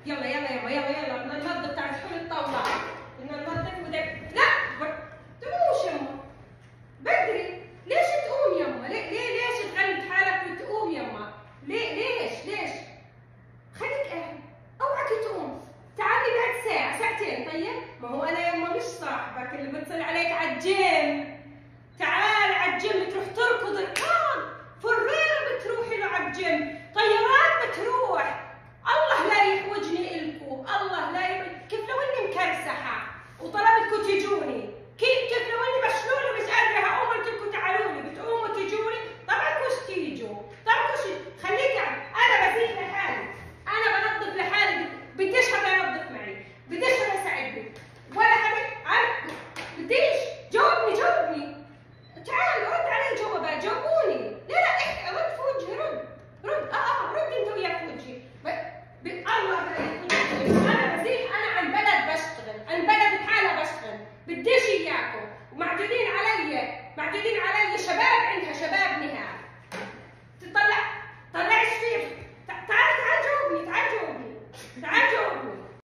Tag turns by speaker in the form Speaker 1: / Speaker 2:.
Speaker 1: يلا يلا يلا يلا يلا بدنا ننظف. تعال ادخلي الطاولة، بدنا ننظف لا تقومش يما بدري. ليش تقوم يما؟ ليش تغلب حالك وتقوم يما؟ ليش؟ خليك قاعد، اوعك تقوم. تعالي بعد ساعة ساعتين. طيب ما هو انا يما مش صاحبك اللي بتصل عليك على الجيم. تعال على الجيم تروح تركض ركض فرير بتروحي له على الجيم، طيارات بتروح. الله لا يحوجني إلكو، الله لا كيف لو اني مكرسحة وطلبتكم تجوني، كيف لو اني مشلولة مش قادرة هقوم قلت لكم تعالوا لي، بتقوموا تجوني؟ طبعا كوش تيجوا، طبعا كوش. خليك انا بزيح لحالي، انا بنظف لحالي، بديش حدا ينظف معي، بديش حدا يساعدني ولا حدا. بديش. جاوبني تعال رد علي جوابات، جاوبوني. لا احكي، رد في وجهي، رد رد انت ويا في وجهي. الله انا بزيح، انا عن بلد بشتغل، عن بلد بحالها بشتغل، بديش اياكم. ومعتدين علي شباب عندي